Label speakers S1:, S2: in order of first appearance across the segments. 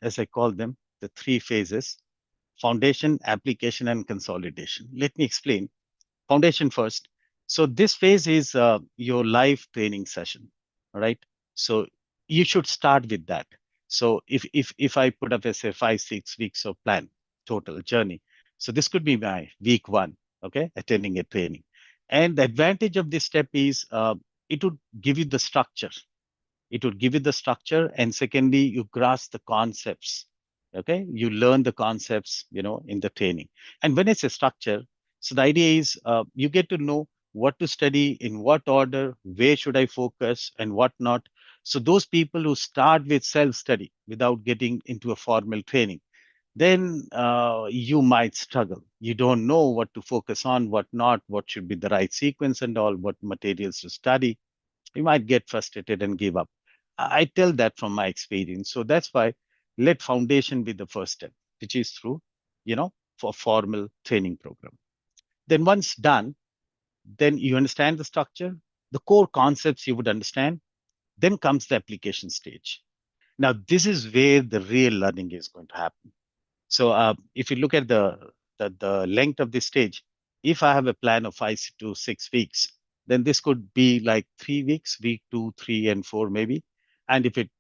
S1: as I call them, the three phases: foundation, application, and consolidation. Let me explain. Foundation first. So this phase is your live training session, all right? So you should start with that. So if I put up, say, 5 6 weeks of plan total journey, so this could be my week one, okay, attending a training. And the advantage of this step is it would give you the structure. It would give you the structure, and secondly, you grasp the concepts. Okay, you learn the concepts, in the training. And when it's a structure, so the idea is you get to know what to study, in what order, where should I focus, and what not. So those people who start with self-study without getting into a formal training, then you might struggle. You don't know what to focus on, what not, what should be the right sequence and all, what materials to study. You might get frustrated and give up. I tell that from my experience. So that's why let foundation be the first step, which is through, for formal training program. Then once done, then you understand the structure, the core concepts you would understand. Then comes the application stage. Now, this is where the real learning is going to happen. So if you look at the length of this stage, if I have a plan of 5 to 6 weeks, then this could be like 3 weeks, week 2, 3, and 4 maybe. And if it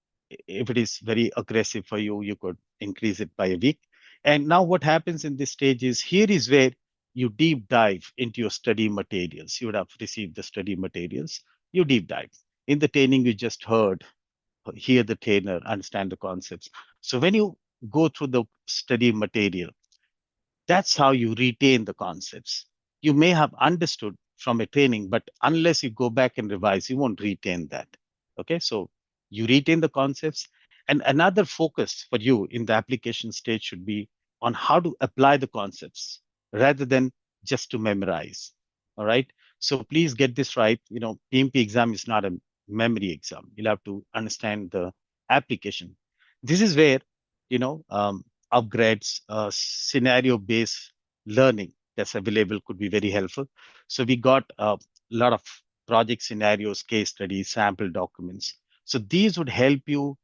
S1: is very aggressive for you, you could increase it by a week. And now what happens in this stage is here is where you deep dive into your study materials. You would have received the study materials. You deep dive. In the training you just heard, hear the trainer, understand the concepts. So when you go through the study material, that's how you retain the concepts. You may have understood from a training, but unless you go back and revise, you won't retain that. Okay, so you retain the concepts. And another focus for you in the application stage should be on how to apply the concepts rather than just to memorize. All right. So please get this right. PMP exam is not a memory exam. You'll have to understand the application. This is where, you know, um, upgrades, scenario-based learning that's available could be very helpful. So we got a lot of project scenarios, case studies, sample documents. So these would help you,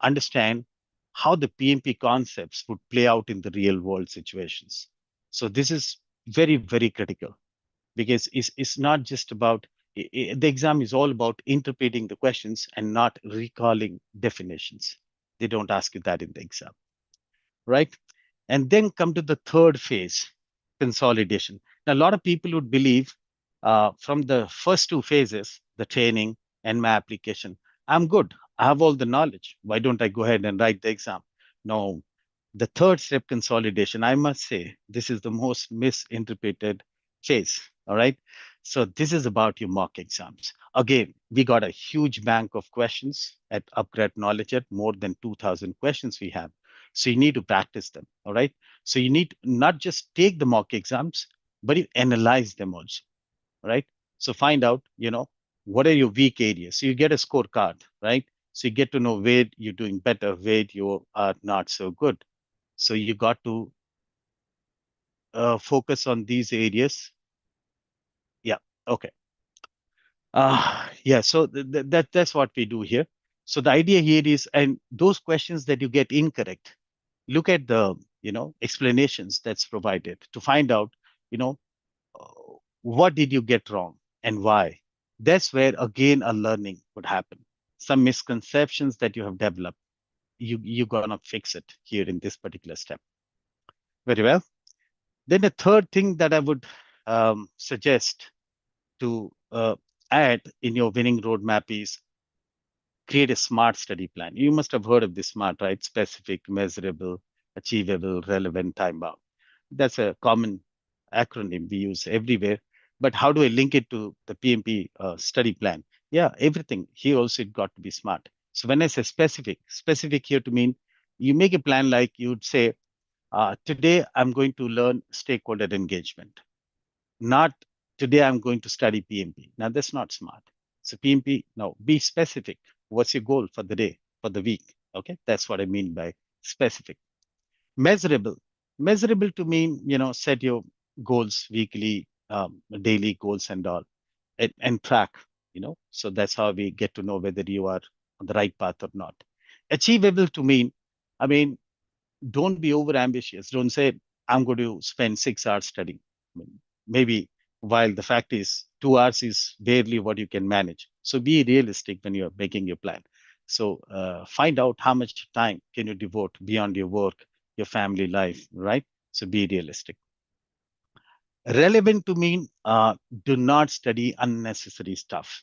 S1: understand how the PMP concepts would play out in the real world situations. So this is very, very critical because it's not just about the exam is all about interpreting the questions and not recalling definitions. They don't ask you that in the exam, right? And then come to the third phase, consolidation. Now, a lot of people would believe from the first two phases, the training and my application, I'm good. I have all the knowledge. Why don't I go ahead and write the exam? No, the third step, consolidation, I must say, this is the most misinterpreted phase. All right. So this is about your mock exams. Again, we got a huge bank of questions at Upgrade Knowledge, at more than 2,000 questions we have. So you need to practice them. All right. So you need to not just take the mock exams, but you analyze them also. Right. So find out, what are your weak areas. So you get a scorecard, right? So you get to know where you're doing better, where you are not so good. So you got to focus on these areas. Yeah. Okay. Yeah. So that's what we do here. So the idea here is, and those questions that you get incorrect, look at the explanations that's provided to find out you know what did you get wrong and why. That's where again a learning would happen. Some misconceptions that you have developed, you're gonna fix it here in this particular step. Very well. Then the third thing that I would suggest to add in your winning roadmap is create a SMART study plan. You must have heard of this SMART, right? Specific, measurable, achievable, relevant, time bound. That's a common acronym we use everywhere. But how do I link it to the PMP study plan? Yeah, everything here also it got to be SMART. So when I say specific here to mean you make a plan like you'd say, today I'm going to learn stakeholder engagement, not today I'm going to study PMP. Now that's not smart. So PMP, no, be specific. What's your goal for the day, for the week? Okay, that's what I mean by specific. Measurable. Measurable to mean, set your goals weekly, daily goals and all, and track, So that's how we get to know whether you are on the right path or not. Achievable to mean I mean, don't be over ambitious. Don't say, I'm going to spend 6 hours studying. I mean, maybe, while the fact is 2 hours is barely what you can manage. So be realistic when you're making your plan. So find out how much time can you devote beyond your work, your family life, right? So be realistic. Relevant to mean, do not study unnecessary stuff.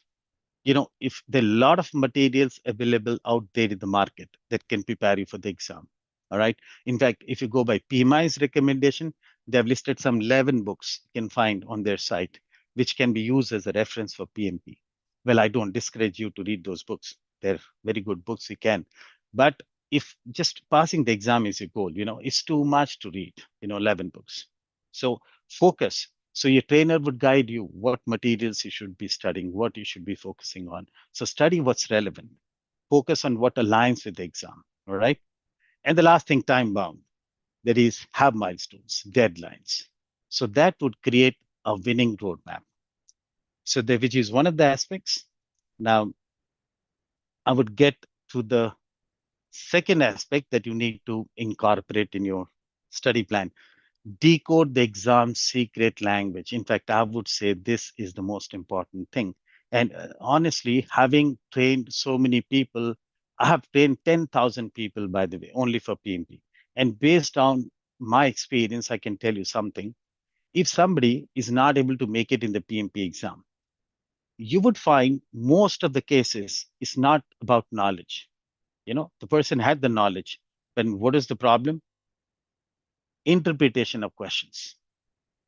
S1: If there are a lot of materials available out there in the market that can prepare you for the exam. All right. In fact, if you go by PMI's recommendation, they have listed some 11 books you can find on their site, which can be used as a reference for PMP. Well, I don't discourage you to read those books. They're very good books, you can. But if just passing the exam is your goal, it's too much to read, 11 books. So focus. So your trainer would guide you what materials you should be studying, what you should be focusing on. So study what's relevant. Focus on what aligns with the exam. All right. And the last thing, time bound. That is, have milestones, deadlines. So that would create a winning roadmap. So which is one of the aspects. Now, I would get to the second aspect that you need to incorporate in your study plan. Decode the exam secret language. In fact, I would say this is the most important thing. And honestly, having trained so many people, I have trained 10,000 people, by the way, only for PMP. And based on my experience, I can tell you something. If somebody is not able to make it in the PMP exam, you would find most of the cases is not about knowledge. The person had the knowledge, but what is the problem? Interpretation of questions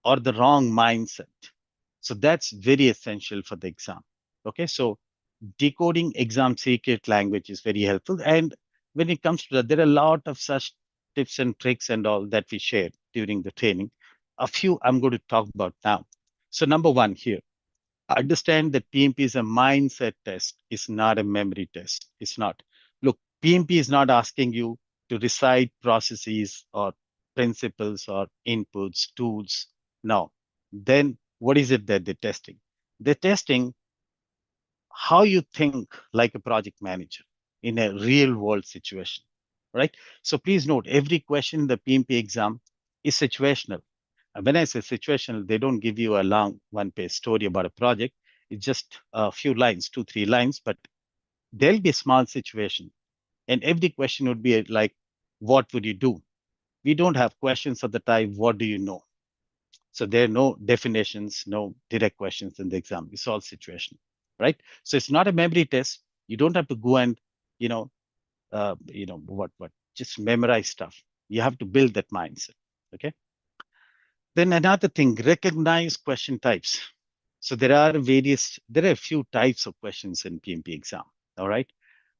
S1: or the wrong mindset. So that's very essential for the exam. Okay, so decoding exam secret language is very helpful. And when it comes to that, there are a lot of such tips and tricks and all that we share during the training. A few I'm going to talk about now. So number one here, understand that PMP is a mindset test. It's not a memory test. It's not. Look, PMP is not asking you to recite processes or principles or inputs, tools. No. Then what is it that they're testing? They're testing how you think like a project manager in a real world situation, right? So please note, every question in the PMP exam is situational. And when I say situational, they don't give you a long one-page story about a project. It's just a few lines, 2, 3 lines, but there'll be a small situation. And every question would be like, what would you do? We don't have questions of the type, what do you know? So there are no definitions, no direct questions in the exam. It's all situation, right? So it's not a memory test. You don't have to go and, you know, just memorize stuff. You have to build that mindset. Okay. Then another thing, recognize question types. So there are a few types of questions in PMP exam. All right.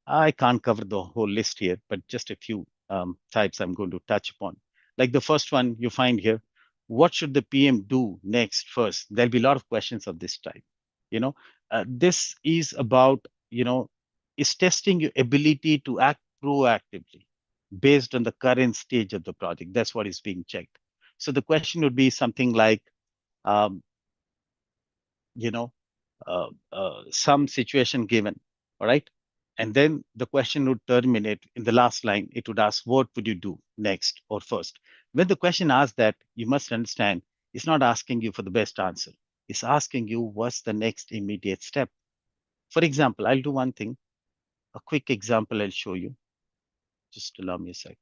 S1: I can't cover the whole list here, but just a few types I'm going to touch upon. Like the first one you find here, what should the PM do next first? There'll be a lot of questions of this type. This is about, is testing your ability to act proactively based on the current stage of the project. That's what is being checked. So the question would be something like, um, you know, some situation given, all right? And then the question would terminate in the last line. It would ask, what would you do next or first? When the question asks that, you must understand it's not asking you for the best answer. It's asking you what's the next immediate step. For example, I'll do one thing, a quick example I'll show you. Just allow me a sec.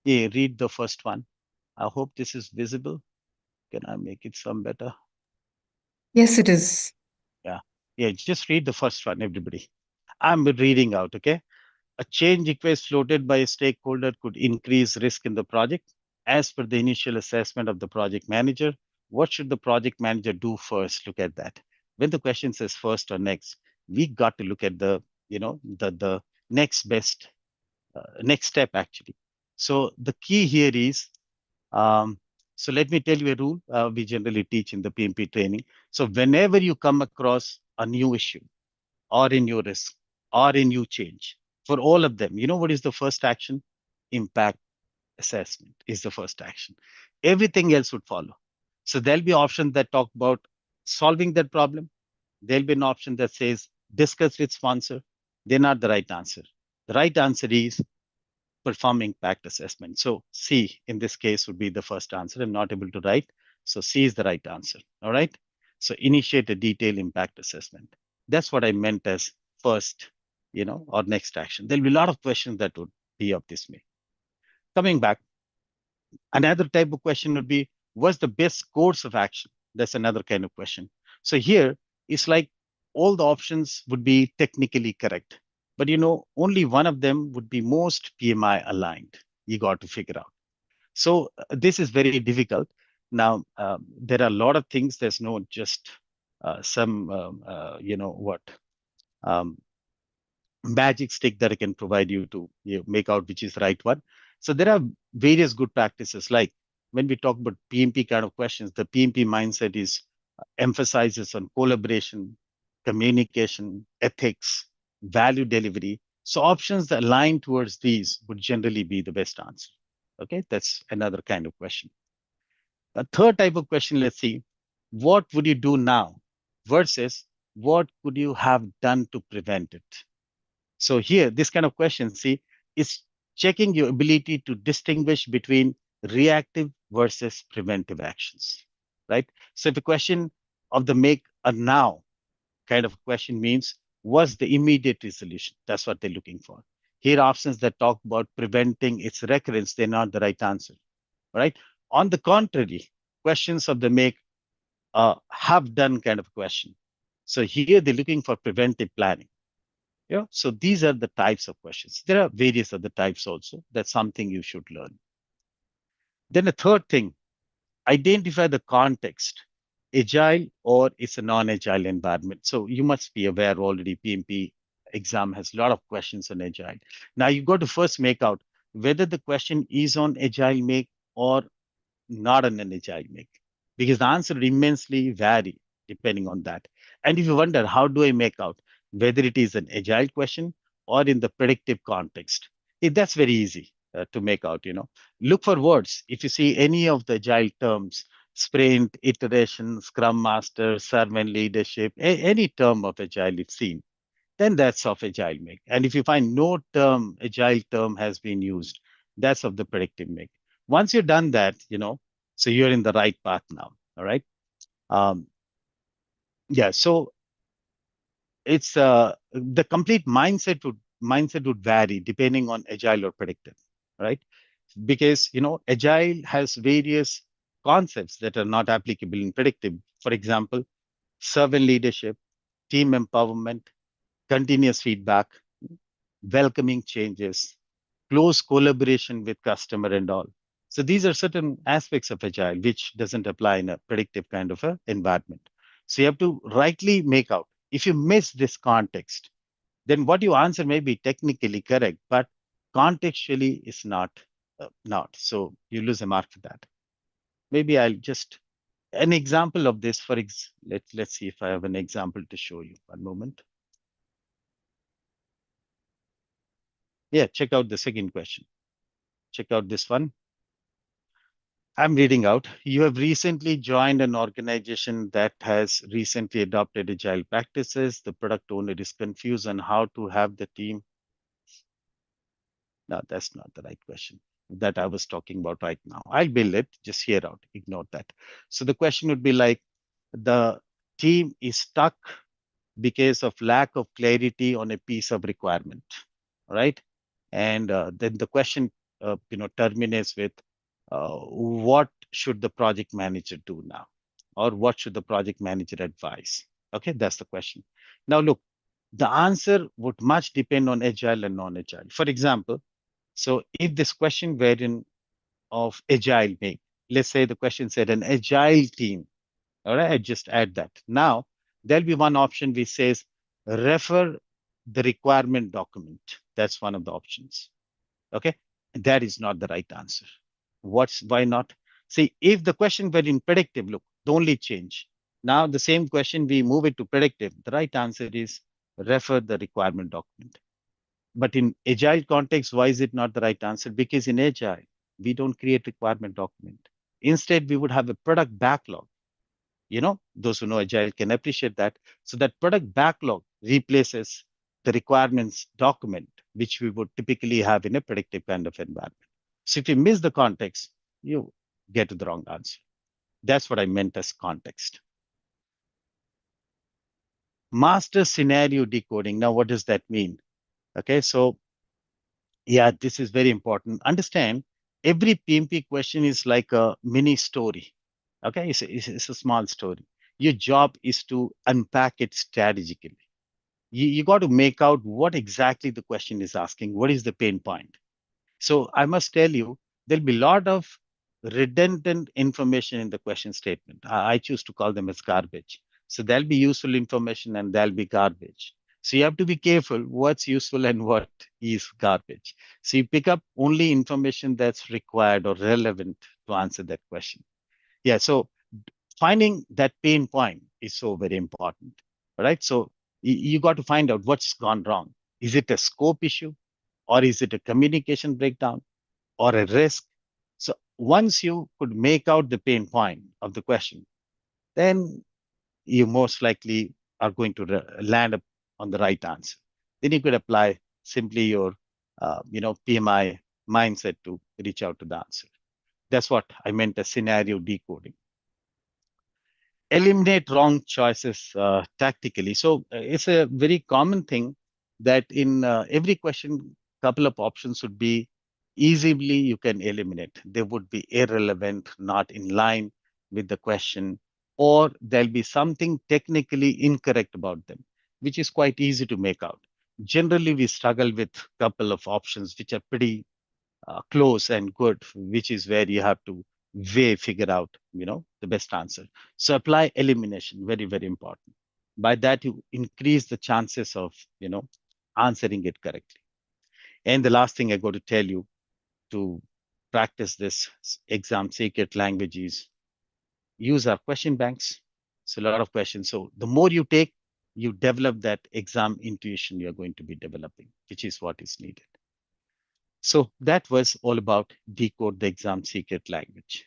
S1: Yeah, read the first one. I hope this is visible. Can I make it some better?
S2: Yes, it is.
S1: Yeah. Yeah, just read the first one, everybody. I'm reading out, okay? A change request floated by a stakeholder could increase risk in the project. As per the initial assessment of the project manager, what should the project manager do first? Look at that. When the question says first or next, we got to look at the next best, next step actually. So the key here is, um, so let me tell you a rule we generally teach in the PMP training. So whenever you come across a new issue, or in your risk, or in new change. For all of them, you know what is the first action? Impact assessment is the first action. Everything else would follow. So there'll be options that talk about solving that problem. There'll be an option that says discuss with sponsor. They're not the right answer. The right answer is perform impact assessment. So C in this case would be the first answer. I'm not able to write. So C is the right answer. All right. So initiate a detailed impact assessment. That's what I meant as first, or next action. There'll be a lot of questions that would be of this way. Coming back, another type of question would be, what's the best course of action? That's another kind of question. So here, it's like all the options would be technically correct, but only one of them would be most PMI aligned. You got to figure out. So this is very difficult. Now, there are a lot of things. There's no just some, um, magic stick that I can provide you to make out which is the right one. So there are various good practices. Like when we talk about PMP kind of questions, the PMP mindset is emphasizes on collaboration, communication, ethics, value delivery. So options that align towards these would generally be the best answer. Okay, that's another kind of question. A third type of question, let's see, what would you do now versus what could you have done to prevent it? So here, this kind of question, see, is checking your ability to distinguish between reactive versus preventive actions, right? So if a question of the make a now kind of question means, what's the immediate resolution? That's what they're looking for. Here, options that talk about preventing its recurrence, they're not the right answer, right? On the contrary, questions of the make have done kind of question. So here they're looking for preventive planning. Yeah, so these are the types of questions. There are various other types also. That's something you should learn. Then the third thing, identify the context, agile or it's a non-agile environment. So you must be aware already PMP exam has a lot of questions on agile. Now you got to first make out whether the question is on agile make or not on an agile make, because the answer will immensely vary depending on that. And if you wonder, how do I make out whether it is an agile question or in the predictive context? That's very easy to make out. Look for words. If you see any of the agile terms, sprint, iteration, scrum master, servant leadership, any term of agile you've seen, then that's of agile make. And if you find no agile term has been used, that's of the predictive make. Once you've done that, so you're in the right path now. All right. Um, yeah. So it's the complete mindset would vary depending on agile or predictive, right? Because agile has various concepts that are not applicable in predictive. For example, servant leadership, team empowerment, continuous feedback, welcoming changes, close collaboration with customer and all. So these are certain aspects of agile which doesn't apply in a predictive kind of a environment. So you have to rightly make out. If you miss this context, then what you answer may be technically correct, but contextually is not. So you lose a mark for that. Maybe I'll just an example of this. Let's see if I have an example to show you. One moment. Yeah, check out the second question. Check out this one. I'm reading out. You have recently joined an organization that has recently adopted agile practices. The product owner is confused on how to have the team. No, that's not the right question that I was talking about right now. I'll build it, just hear out, ignore that. So the question would be like, the team is stuck because of lack of clarity on a piece of requirement, right? And then the question, terminates with, what should the project manager do now? Or what should the project manager advise? Okay, that's the question. Now look, the answer would much depend on agile and non-agile. For example, so if this question were in of agile make, let's say the question said an agile team, all right, I just add that. Now, there'll be one option which says refer the requirement document. That's one of the options. Okay, that is not the right answer. Why not? See, if the question were in predictive, look, the only change. Now, the same question, we move it to predictive. The right answer is refer the requirement document. But in agile context, why is it not the right answer? Because in agile, we don't create requirement document. Instead, we would have a product backlog. Those who know agile can appreciate that. So that product backlog replaces the requirements document, which we would typically have in a predictive kind of environment. So if you miss the context, you get to the wrong answer. That's what I meant as context. Master scenario decoding. Now, what does that mean? Okay, so yeah, this is very important. Understand, every PMP question is like a mini story. Okay, it's a small story. Your job is to unpack it strategically. You got to make out what exactly the question is asking. What is the pain point? So I must tell you, there'll be a lot of redundant information in the question statement. I choose to call them as garbage. So there'll be useful information and there'll be garbage. So you have to be careful what's useful and what is garbage. So you pick up only information that's required or relevant to answer that question. Yeah, so finding that pain point is so very important, right? So you got to find out what's gone wrong. Is it a scope issue, or is it a communication breakdown, or a risk? So once you could make out the pain point of the question, then you most likely are going to land up on the right answer. Then you could apply simply your, PMI mindset to reach out to the answer. That's what I meant as scenario decoding. Eliminate wrong choices tactically. So it's a very common thing that in every question, couple of options would be easily you can eliminate. They would be irrelevant, not in line with the question, or there'll be something technically incorrect about them, which is quite easy to make out. Generally, we struggle with a couple of options which are pretty close and good, which is where you have to figure out, the best answer. So apply elimination, very, very important. By that, you increase the chances of, answering it correctly. And the last thing I got to tell you to practice this exam secret language is use our question banks. So a lot of questions. So the more you take, you develop that exam intuition you're going to be developing, which is what is needed. So that was all about decode the exam secret language.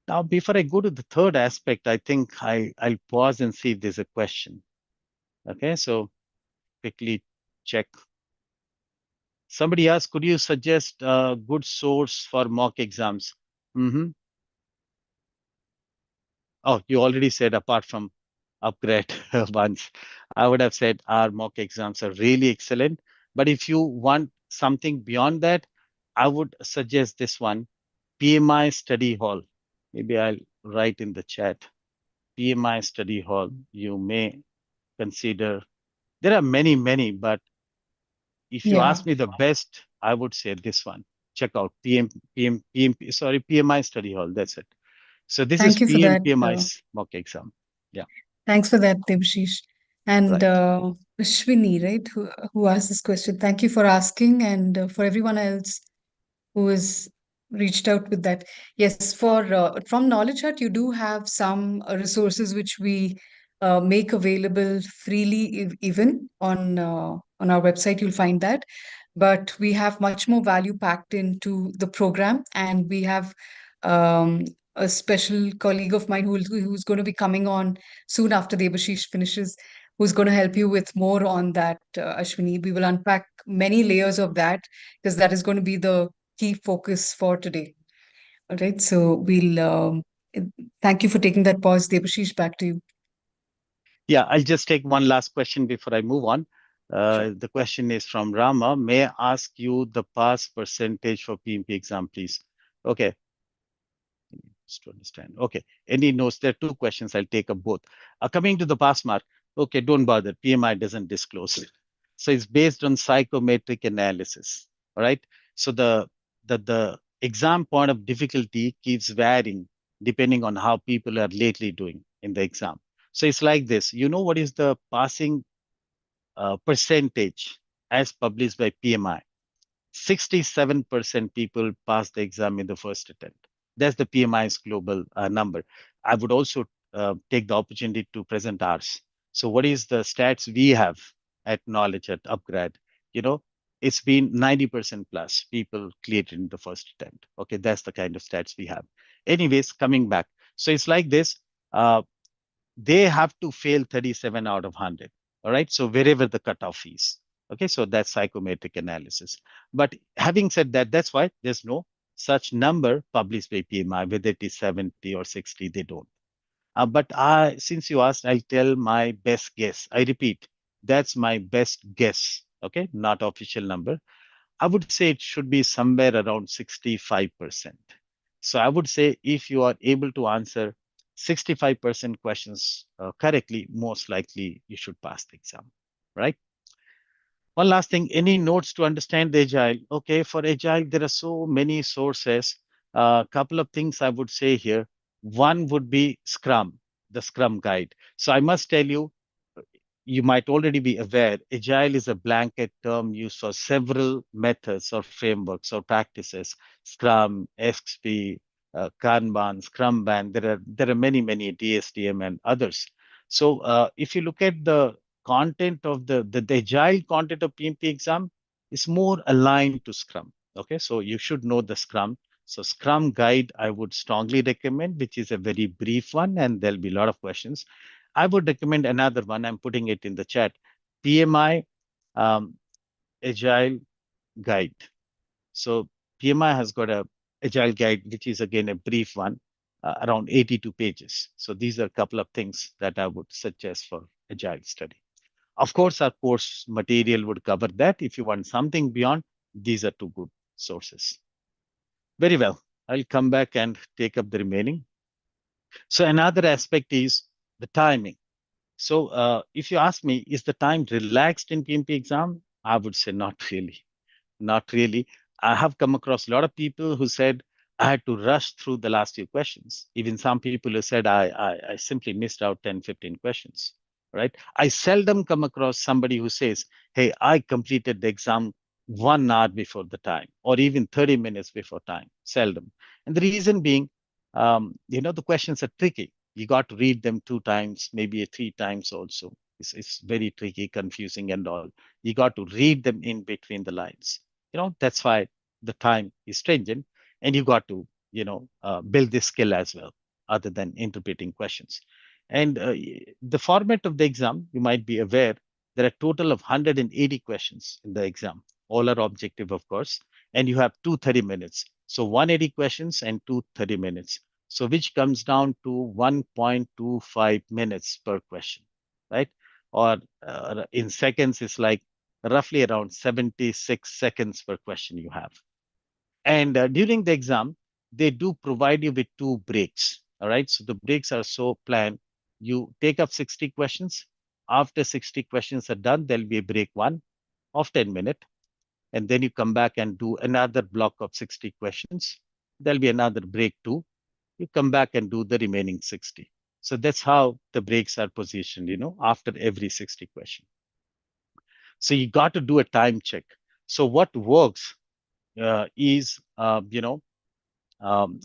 S1: Now, before I go to the third aspect, I think I'll pause and see if there's a question. Okay, so quickly check. Somebody asked, could you suggest a good source for mock exams? Mm-hmm. Oh, you already said apart from upgrade once. I would have said our mock exams are really excellent. But if you want something beyond that, I would suggest this one, PMI Study Hall. Maybe I'll write in the chat. PMI Study Hall, you may consider. There are many, many, but if you
S2: Yeah.
S1: ask me the best, I would say this one. Check out PMI Study Hall. That's it. So this is
S2: Thank you for that.
S1: PMI's mock exam. Yeah,
S2: Thanks for that, Debashish. And
S1: right.
S2: Ashwini, right, who asked this question. Thank you for asking, and for everyone else who has reached out with that. Yes, for from Knowledge Hut, you do have some resources which we make available freely, even on our website. You'll find that, but we have much more value packed into the program, and we have um, a special colleague of mine who's going to be coming on soon after Debashish finishes, who's going to help you with more on that, Ashwini. We will unpack many layers of that because that is going to be the key focus for today. All right. So we'll uh, thank you for taking that pause. Debashish, back to you.
S1: Yeah, I'll just take one last question before I move on.
S2: Sure.
S1: The question is from Rama. May I ask you the pass percentage for PMP exam, please? Okay, just to understand. Okay, any notes? There are two questions. I'll take up both. Coming to the pass mark. Okay, don't bother. PMI doesn't disclose it. So it's based on psychometric analysis. All right. So the exam point of difficulty keeps varying depending on how people are lately doing in the exam. So it's like this. You know what is the passing percentage as published by PMI? 67% people pass the exam in the first attempt. That's the PMI's global number. I would also take the opportunity to present ours. So what is the stats we have at Knowledge at Upgrad? You know, it's been 90% plus people cleared in the first attempt. Okay, that's the kind of stats we have. Anyways, coming back. So it's like this. They have to fail 37 out of 100. All right. So wherever the cutoff is. Okay, so that's psychometric analysis. But having said that, that's why there's no such number published by PMI, whether it is 70 or 60, they don't. But since you asked, I'll tell my best guess. I repeat, that's my best guess. Okay, not official number. I would say it should be somewhere around 65%. So I would say if you are able to answer 65% questions correctly, most likely you should pass the exam, right? One last thing, any notes to understand the agile? Okay, for agile, there are so many sources. A couple of things I would say here. One would be Scrum, the Scrum guide. So I must tell you, you might already be aware, agile is a blanket term used for several methods or frameworks or practices. Scrum, XP, Kanban, Scrum Band. There are many DSDM and others. So if you look at the content of the agile content of PMP exam, is more aligned to Scrum. Okay, so you should know the Scrum. So Scrum guide, I would strongly recommend, which is a very brief one, and there'll be a lot of questions. I would recommend another one. I'm putting it in the chat. PMI um, Agile Guide. So PMI has got a Agile Guide, which is again a brief one, around 82 pages. So these are a couple of things that I would suggest for Agile study. Of course, our course material would cover that. If you want something beyond, these are two good sources. Very well. I'll come back and take up the remaining. So another aspect is the timing. So if you ask me, is the time relaxed in PMP exam? I would say not really. Not really. I have come across a lot of people who said I had to rush through the last few questions. Even some people who said I simply missed out 10, 15 questions, right? I seldom come across somebody who says, hey, I completed the exam 1 hour before the time or even 30 minutes before time. Seldom. And the reason being, the questions are tricky. You got to read them 2 times, maybe 3 times also. It's very tricky, confusing and all. You got to read them in between the lines. That's why the time is stringent, and you got to build this skill as well, other than interpreting questions. And the format of the exam, you might be aware, there are a total of 180 questions in the exam. All are objective, of course, and you have 230 minutes. So 180 questions and 230 minutes. So which comes down to 1.25 minutes per question, right? Or in seconds, it's like roughly around 76 seconds per question you have. And during the exam, they do provide you with 2 breaks. All right. So the breaks are so planned. You take up 60 questions. After 60 questions are done, there'll be a break one of 10 minutes. And then you come back and do another block of 60 questions. There'll be another break two. You come back and do the remaining 60. So that's how the breaks are positioned, after every 60 questions. So you got to do a time check. So what works is,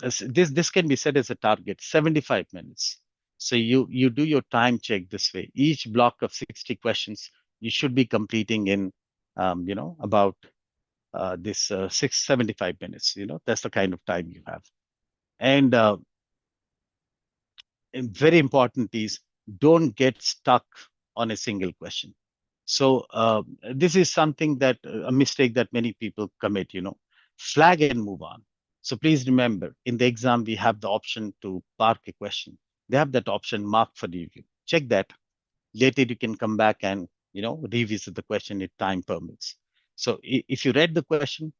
S1: this can be set as a target, 75 minutes. So you do your time check this way. Each block of 60 questions you should be completing in, about this 675 minutes. That's the kind of time you have. And very important is don't get stuck on a single question. So this is something that a mistake that many people commit, flag and move on. So please remember, in the exam, we have the option to park a question. They have that option marked for review. Check that. Later, you can come back and, revisit the question if time permits. So if you read the question,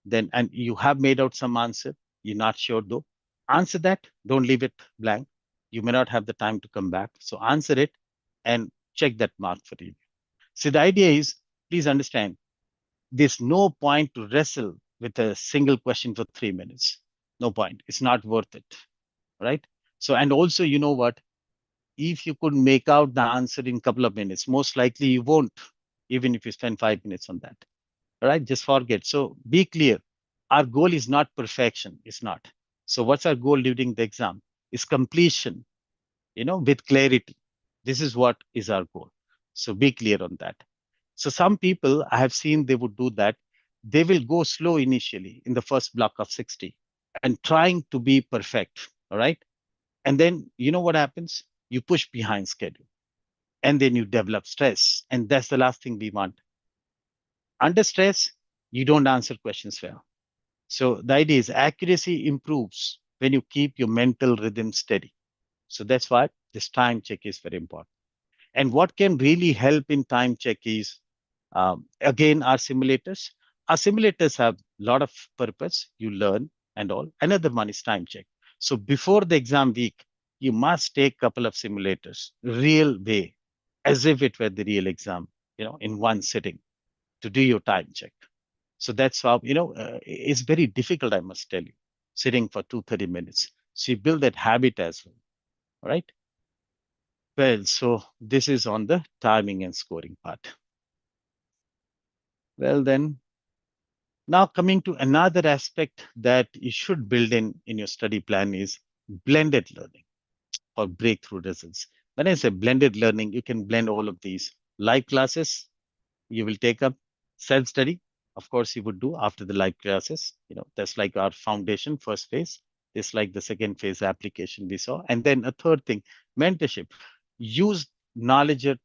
S1: then, and you have made out some answer, you're not sure though, answer that. Don't leave it blank. You may not have the time to come back. So answer it and check that mark for review. So the idea is, please understand, there's no point to wrestle with a single question for 3 minutes. No point. It's not worth it, right? So, and also, you know what? If you could make out the answer in a couple of minutes, most likely you won't, even if you spend 5 minutes on that, right? Just forget. So be clear. Our goal is not perfection. It's not. So what's our goal during the exam? Is completion, with clarity. This is what is our goal. So be clear on that. So some people I have seen they would do that. They will go slow initially in the first block of 60 and trying to be perfect. All right. And then you know what happens? You push behind schedule and then you develop stress. And that's the last thing we want. Under stress, you don't answer questions well. So the idea is accuracy improves when you keep your mental rhythm steady. So that's why this time check is very important. And what can really help in time check is, again, our simulators. Our simulators have a lot of purpose. You learn and all. Another one is time check. So before the exam week, you must take a couple of simulators, real way, as if it were the real exam, in one sitting to do your time check. So that's how, it's very difficult, I must tell you, sitting for 230 minutes. So you build that habit as well. All right. Well, so this is on the timing and scoring part. Well, then, now coming to another aspect that you should build in your study plan is blended learning or breakthrough results. When I say blended learning, you can blend all of these. Live classes, you will take up self-study. Of course, you would do after the live classes. That's like our foundation, first phase. This like the second phase application we saw. And then a third thing, mentorship. Use knowledge at,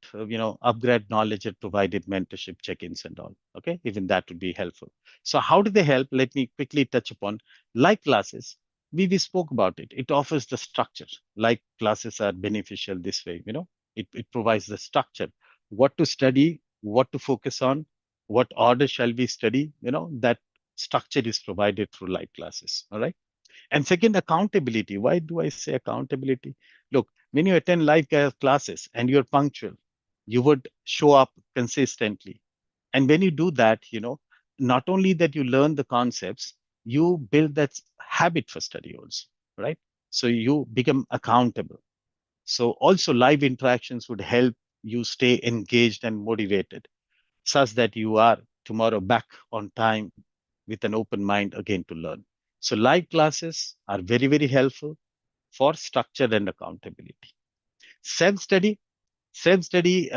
S1: upgrade knowledge at provided mentorship check-ins and all. Okay, even that would be helpful. So how do they help? Let me quickly touch upon live classes. We spoke about it. It offers the structure. Live classes are beneficial this way. It provides the structure, what to study, what to focus on, what order shall we study, that structure is provided through live classes. All right. And second, accountability. Why do I say accountability? Look, when you attend live classes and you're punctual, you would show up consistently. And when you do that, not only that you learn the concepts, you build that habit for study also, right? So you become accountable. So also live interactions would help you stay engaged and motivated such that you are tomorrow back on time with an open mind again to learn. So live classes are very, very helpful for structure and accountability. Self-study, self-study,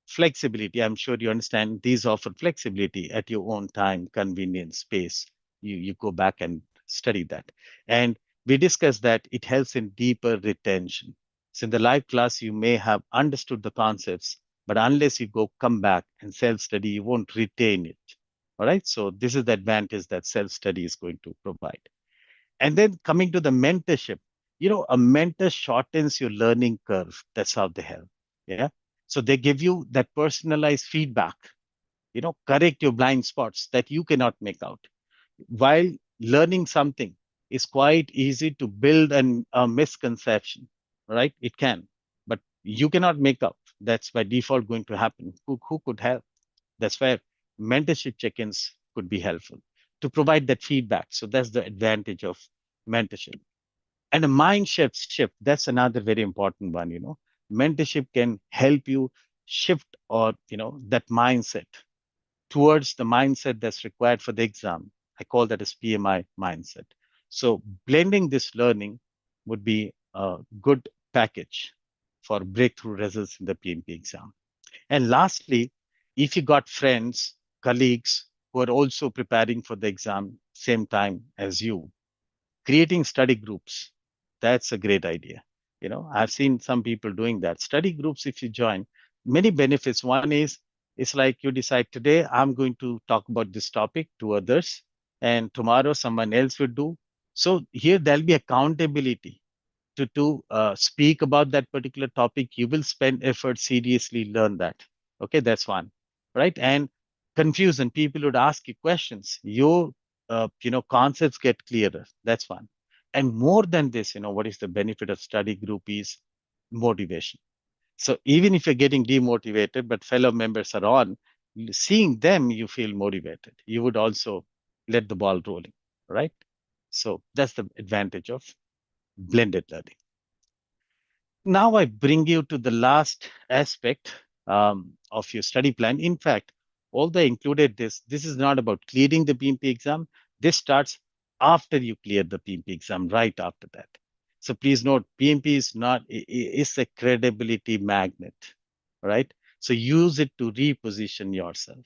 S1: flexibility. I'm sure you understand these offer flexibility at your own time, convenience, space. You go back and study that. And we discussed that it helps in deeper retention. So in the live class, you may have understood the concepts, but unless you go come back and self-study, you won't retain it. All right. So this is the advantage that self-study is going to provide. And then coming to the mentorship, a mentor shortens your learning curve. That's how they help. Yeah. So they give you that personalized feedback, correct your blind spots that you cannot make out. While learning something is quite easy to build a misconception, right? It can, but you cannot make up. That's by default going to happen. Who could help? That's where mentorship check-ins could be helpful to provide that feedback. So that's the advantage of mentorship. And a mind shift, that's another very important one. Mentorship can help you shift or, that mindset towards the mindset that's required for the exam. I call that as PMI mindset. So blending this learning would be a good package for breakthrough results in the PMP exam. And lastly, if you got friends, colleagues who are also preparing for the exam same time as you, creating study groups, that's a great idea. I've seen some people doing that. Study groups, if you join, many benefits. One is it's like you decide today, I'm going to talk about this topic to others, and tomorrow someone else will do. So here there'll be accountability to speak about that particular topic. You will spend effort, seriously learn that. Okay, that's one, right? And confusion, people would ask you questions. Your concepts get clearer. That's one. And more than this, what is the benefit of study group is motivation. So even if you're getting demotivated, but fellow members are on, seeing them, you feel motivated. You would also let the ball rolling, right? So that's the advantage of blended learning. Now I bring you to the last aspect of your study plan. In fact, although I included this, this is not about clearing the PMP exam. This starts after you clear the PMP exam, right after that. So please note, PMP is not, is a credibility magnet, right? So use it to reposition yourself,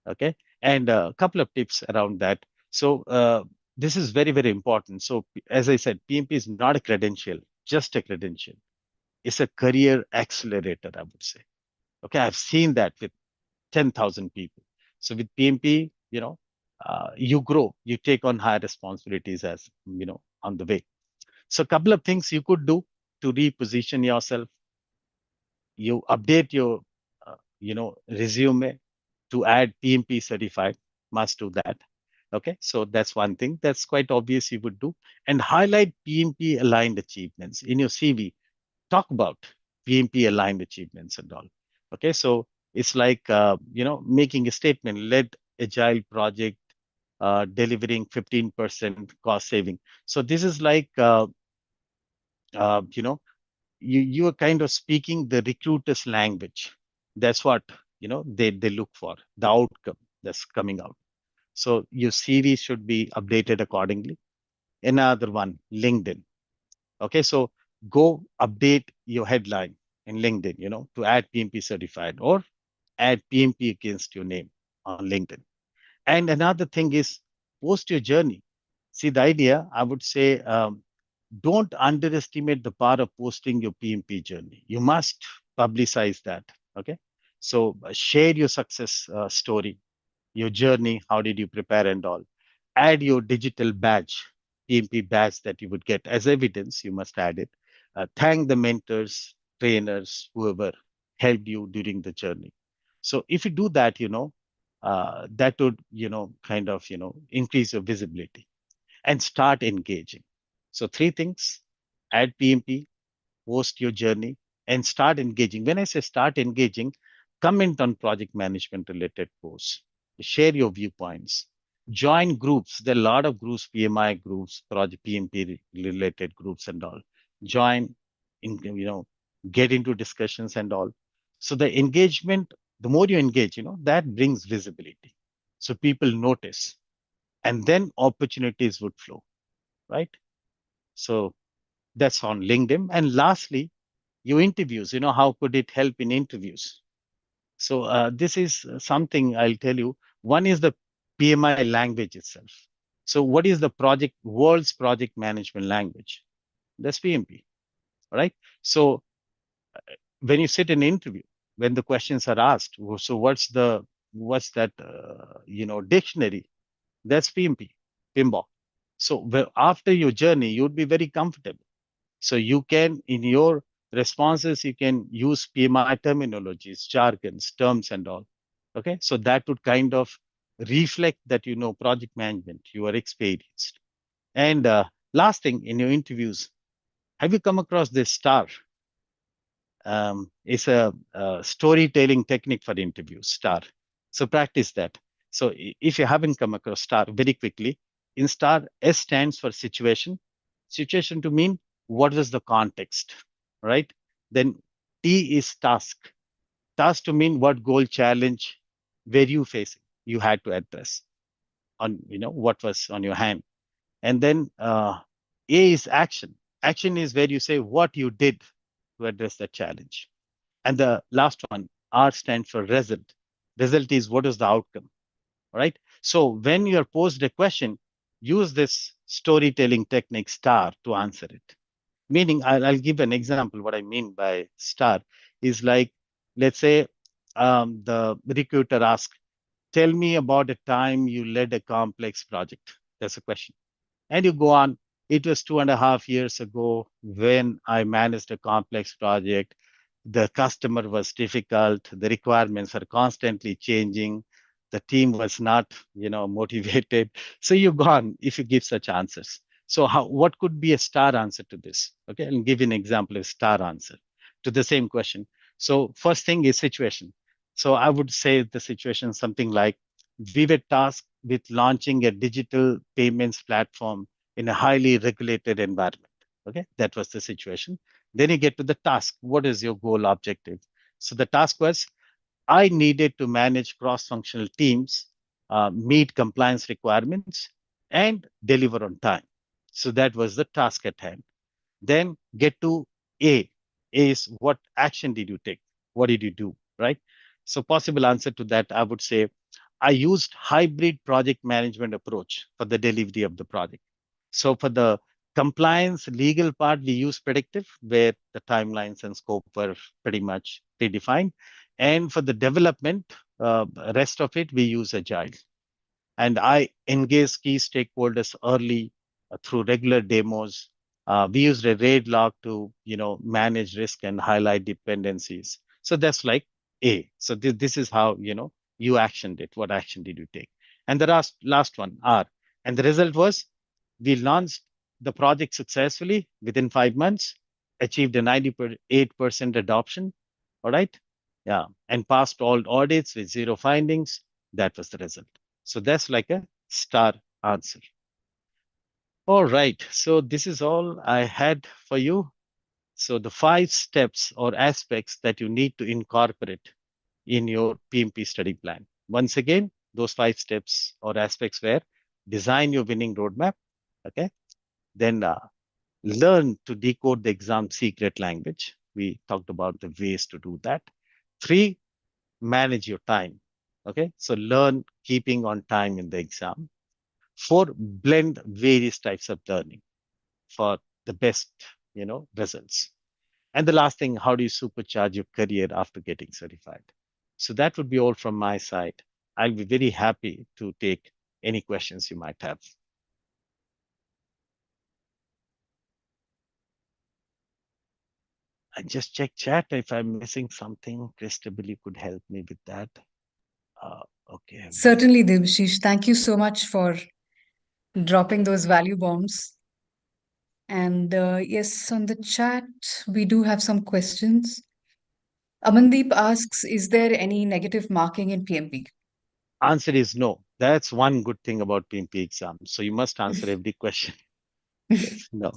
S1: okay? And a couple of tips around that. So this is very, very important. So as I said, PMP is not a credential, just a credential. It's a career accelerator, I would say. Okay, I've seen that with 10,000 people. So with PMP, you grow, you take on higher responsibilities as, on the way. So a couple of things you could do to reposition yourself. You update your, resume to add PMP certified, must do that. Okay, so that's one thing that's quite obvious you would do. And highlight PMP aligned achievements in your CV. Talk about PMP aligned achievements and all. Okay, so it's like, making a statement, led agile project, delivering 15% cost saving. So this is like, uh, you know, you are kind of speaking the recruiter's language. That's what, they look for, the outcome that's coming out. So your CV should be updated accordingly. Another one, LinkedIn. Okay, so go update your headline in LinkedIn, to add PMP certified or add PMP against your name on LinkedIn. And another thing is post your journey. See, the idea, I would say, don't underestimate the power of posting your PMP journey. You must publicize that. Okay, so share your success story, your journey, how did you prepare and all. Add your digital badge, PMP badge that you would get as evidence, you must add it. Thank the mentors, trainers, whoever helped you during the journey. So if you do that, that would, kind of, increase your visibility and start engaging. So three things: add PMP, post your journey, and start engaging. When I say start engaging, comment on project management related posts, share your viewpoints, join groups. There are a lot of groups, PMI groups, project PMP related groups and all. Join, in, get into discussions and all. So the engagement, the more you engage, that brings visibility. So people notice, and then opportunities would flow, right? So that's on LinkedIn. And lastly, your interviews, how could it help in interviews? So this is something I'll tell you. One is the PMI language itself. So what is the world's project management language? That's PMP, right? So when you sit in an interview, when the questions are asked, so what's that, dictionary? That's PMP, PMBOK. So after your journey, you'd be very comfortable. So you can, in your responses, you can use PMI terminologies, jargons, terms, and all. Okay, so that would kind of reflect that project management, you are experienced. And last thing, in your interviews, have you come across this STAR? It's a storytelling technique for interviews, STAR. So practice that. So if you haven't come across STAR, very quickly, in STAR, S stands for situation. Situation to mean what is the context, right? Then T is task. Task to mean what goal, challenge, were you facing, you had to address on, what was on your hand. And then A is action. Action is where you say what you did to address that challenge. And the last one, R stands for result. Result is what is the outcome, right? So when you're posed a question, use this storytelling technique STAR to answer it. Meaning, I'll give an example. What I mean by STAR is like, let's say the recruiter asks, tell me about a time you led a complex project. That's a question. And you go on, it was 2.5 years ago when I managed a complex project. The customer was difficult. The requirements are constantly changing. The team was not, motivated. So you go on if you give such answers. So what could be a STAR answer to this? Okay, I'll give you an example of STAR answer to the same question. So first thing is situation. So I would say the situation something like, we were tasked with launching a digital payments platform in a highly regulated environment. Okay, that was the situation. Then you get to the task. What is your goal objective? So the task was, I needed to manage cross-functional teams, meet compliance requirements, and deliver on time. So that was the task at hand. Then get to A. A is what action did you take? What did you do? Right? So possible answer to that, I would say, I used hybrid project management approach for the delivery of the project. So for the compliance legal part, we use predictive, where the timelines and scope were pretty much predefined. And for the development, rest of it, we use Agile. And I engage key stakeholders early through regular demos. We used a RAID log to, manage risk and highlight dependencies. So that's like A. So this is how, you actioned it. What action did you take? And the last one, R. And the result was we launched the project successfully within 5 months, achieved a 98% adoption. All right. Yeah. And passed all audits with zero findings. That was the result. So that's like a star answer. All right. So this is all I had for you. So the 5 steps or aspects that you need to incorporate in your PMP study plan. Once again, those 5 steps or aspects were design your winning roadmap. Okay. Then learn to decode the exam secret language. We talked about the ways to do that. 3, manage your time. Okay. So learn keeping on time in the exam. 4, blend various types of learning for the best, results. And the last thing, how do you supercharge your career after getting certified? So that would be all from my side. I'll be very happy to take any questions you might have. I just check chat if I'm missing something. Christabel, you could help me with that. Uh, okay.
S2: Certainly, Debashish. Thank you so much for dropping those value bombs. And yes, on the chat, we do have some questions. Amandeep asks, is there any negative marking in PMP?
S1: Answer is no. That's one good thing about PMP exam. So you must answer every question. Yes, no.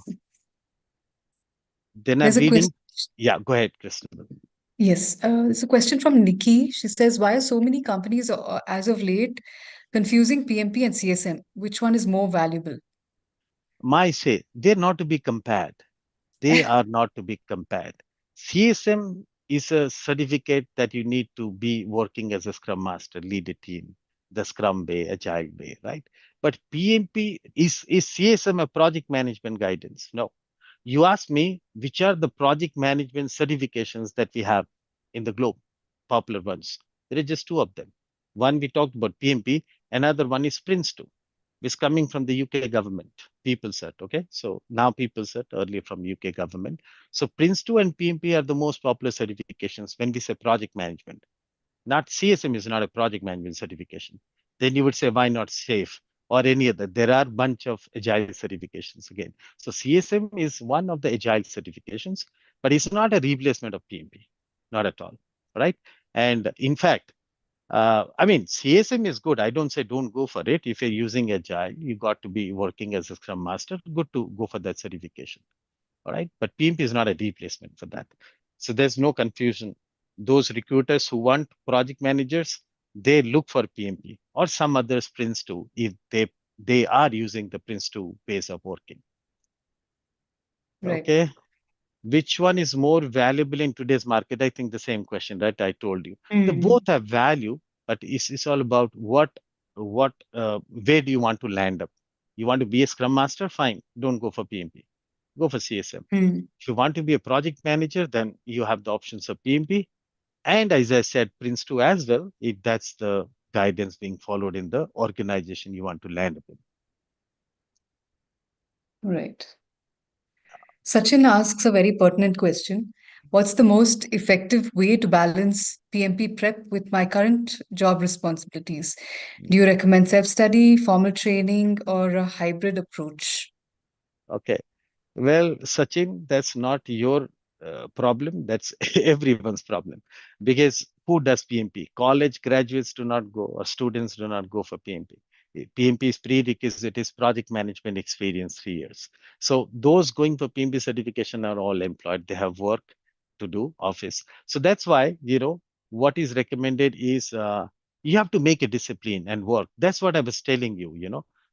S1: Then I'm
S2: There's a question.
S1: reading. Yeah, go ahead, Christabel.
S2: Yes, there's a question from Nikki. She says, why are so many companies as of late confusing PMP and CSM? Which one is more valuable?
S1: My say, they're not to be compared. They are not to be compared. CSM is a certificate that you need to be working as a Scrum Master, lead a team, the Scrum way, Agile way, right? But PMP is CSM a project management guidance? No. You ask me which are the project management certifications that we have in the globe, popular ones. There are just 2 of them. One we talked about PMP, another one is Prince2, is coming from the UK government, PeopleCert. Okay, so now PeopleCert, earlier from UK government. So Prince2 and PMP are the most popular certifications when we say project management. Not CSM is not a project management certification. Then you would say, why not SAFe or any other? There are a bunch of agile certifications again. So CSM is one of the agile certifications, but it's not a replacement of PMP, not at all, right? And in fact, I mean, CSM is good. I don't say don't go for it. If you're using Agile, you got to be working as a Scrum Master. Good to go for that certification. All right. But PMP is not a replacement for that. So there's no confusion. Those recruiters who want project managers, they look for PMP or some other Prince2 if they are using the Prince2 ways of working.
S2: Right.
S1: Okay. Which one is more valuable in today's market? I think the same question, right? I told you. The
S2: Mm,
S1: both have value, but it's all about where do you want to land up? You want to be a Scrum Master? Fine. Don't go for PMP. Go for CSM.
S2: mm.
S1: If you want to be a project manager, then you have the options of PMP. And as I said, Prince2 as well, if that's the guidance being followed in the organization you want to land up in.
S2: Right. Sachin asks a very pertinent question. What's the most effective way to balance PMP prep with my current job responsibilities? Do you recommend self study, formal training, or a hybrid approach?
S1: Okay. Well, Sachin, that's not your problem. That's everyone's problem. Because who does PMP? College graduates do not go, or students do not go for PMP. PMP is prerequisite, is project management experience 3 years. So those going for PMP certification are all employed. They have work to do, office. So that's why, what is recommended is you have to make a discipline and work. That's what I was telling you,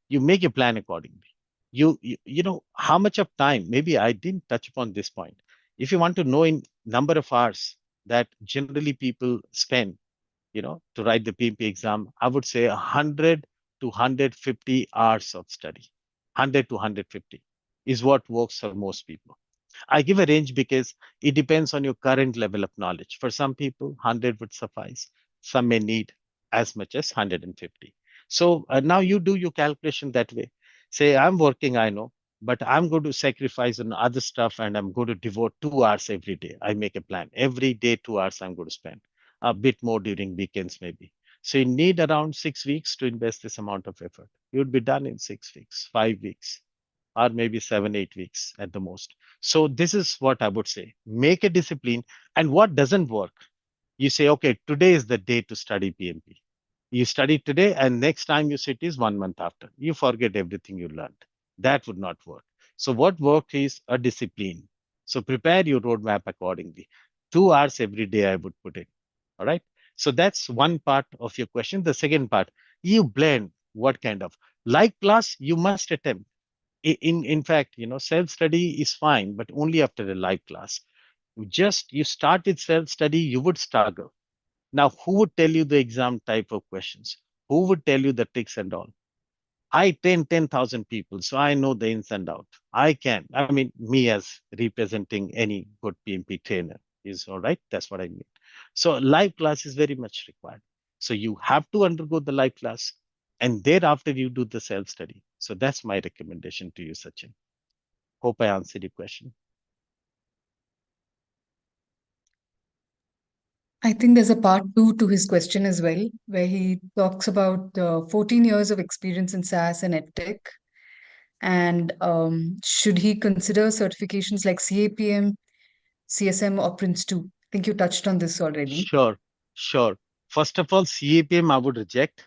S1: you make a plan accordingly. You know how much of time, maybe I didn't touch upon this point. If you want to know in number of hours that generally people spend, to write the PMP exam, I would say 100 to 150 hours of study. 100 to 150 is what works for most people. I give a range because it depends on your current level of knowledge. For some people, 100 would suffice. Some may need as much as 150. So now you do your calculation that way. Say, I'm working, I know, but I'm going to sacrifice on other stuff and I'm going to devote 2 hours every day. I make a plan. Every day, 2 hours I'm going to spend, a bit more during weekends, maybe. So you need around 6 weeks to invest this amount of effort. You'd be done in 6 weeks, 5 weeks, or maybe 7, 8 weeks at the most. So this is what I would say. Make a discipline. And what doesn't work, you say, okay, today is the day to study PMP. You study today, and next time you sit is 1 month after. You forget everything you learned. That would not work. So what works is a discipline. So prepare your roadmap accordingly. 2 hours every day, I would put it. All right. So that's one part of your question. The second part, you blend what kind of live class you must attempt. In fact, self study is fine, but only after a live class. Just you start with self study, you would struggle. Now, who would tell you the exam type of questions? Who would tell you the tricks and all? I train 10,000 people, so I know the ins and out. I mean, me as representing any good PMP trainer is all right. That's what I mean. So live class is very much required. So you have to undergo the live class, and thereafter you do the self study. So that's my recommendation to you, Sachin. Hope I answered your question.
S2: I think there's a part two to his question as well, where he talks about 14 years of experience in SaaS and EdTech. And should he consider certifications like CAPM, CSM, or Prince2? I think you touched on this already.
S1: Sure, sure. First of all, CAPM I would reject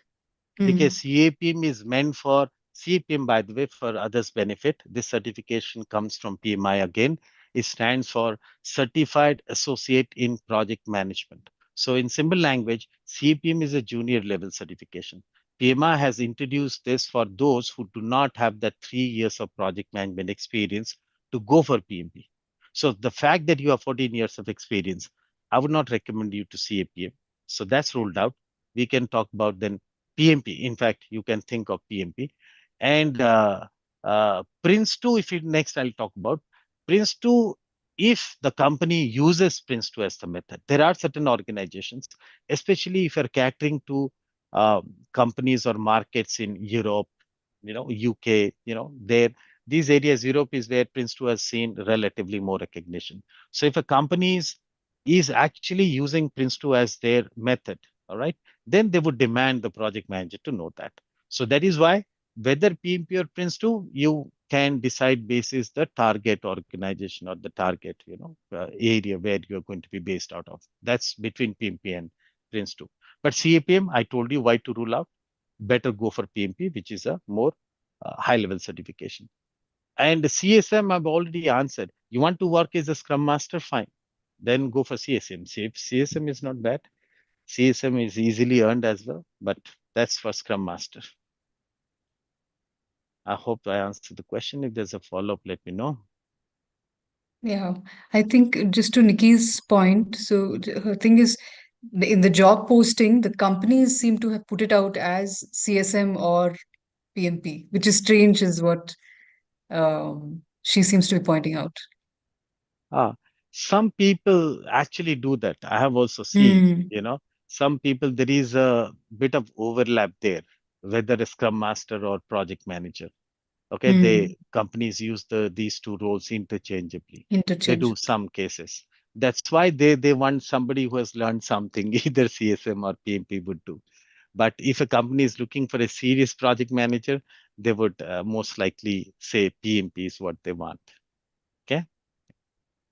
S1: because
S2: Mm,
S1: CAPM is meant for CAPM, by the way, for others' benefit. This certification comes from PMI again. It stands for Certified Associate in Project Management. So, in simple language, CAPM is a junior level certification. PMI has introduced this for those who do not have the 3 years of project management experience to go for PMP. So, the fact that you have 14 years of experience, I would not recommend you to CAPM. So, that's ruled out. We can talk about then PMP. In fact, you can think of PMP. And Prince2, if you next I'll talk about Prince2, if the company uses Prince2 as the method, there are certain organizations, especially if you're catering to companies or markets in Europe, UK, there, these areas, Europe is where Prince2 has seen relatively more recognition. So if a company is actually using Prince2 as their method, all right, then they would demand the project manager to know that. So that is why whether PMP or Prince2, you can decide basis the target organization or the target, area where you're going to be based out of. That's between PMP and Prince2. But CAPM, I told you why to rule out. Better go for PMP, which is a more high level certification. And CSM, I've already answered. You want to work as a Scrum Master? Fine. Then go for CSM. See, if CSM is not bad, CSM is easily earned as well, but that's for Scrum Master. I hope I answered the question. If there's a follow-up, let me know.
S2: yeah, I think just to Nikki's point, so her thing is in the job posting, the companies seem to have put it out as CSM or PMP, which is strange, is what she seems to be pointing out.
S1: Ah, some people actually do that. I have also seen,
S2: Hmm.
S1: some people, there is a bit of overlap there, whether a Scrum Master or project manager. Okay,
S2: Hmm.
S1: companies use these two roles interchangeably. They do
S2: Interchangeable.
S1: some cases. That's why they want somebody who has learned something, either CSM or PMP would do. But if a company is looking for a serious project manager, they would most likely say PMP is what they want. Okay.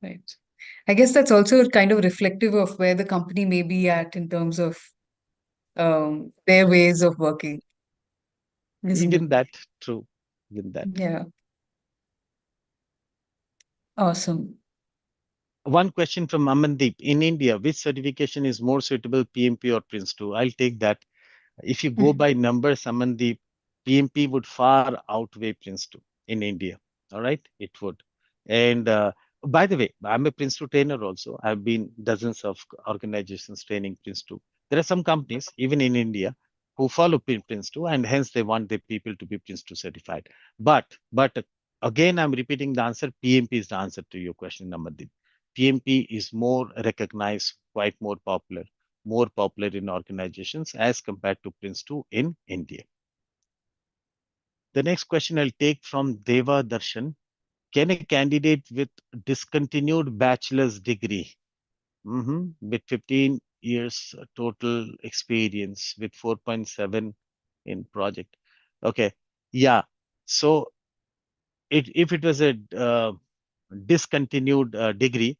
S2: Right. I guess that's also kind of reflective of where the company may be at in terms of their ways of working, isn't it?
S1: Even that, true. Even that.
S2: Yeah. Awesome.
S1: One question from Amandeep. In India, which certification is more suitable, PMP or Prince2? I'll take that. If you go by numbers, Amandeep, PMP would far outweigh Prince2 in India. All right, it would. And by the way, I'm a Prince2 trainer also. I've been dozens of organizations training Prince2. There are some companies, even in India, who follow Prince2, and hence they want their people to be Prince2 certified. But Again, I'm repeating the answer. PMP is the answer to your question, Namadip. PMP is more recognized, quite more popular in organizations as compared to Prince2 in India. The next question I'll take from Deva Darshan. Can a candidate with discontinued bachelor's degree with 15 years total experience with 4.7 in project? Okay, yeah. So if it was a discontinued degree,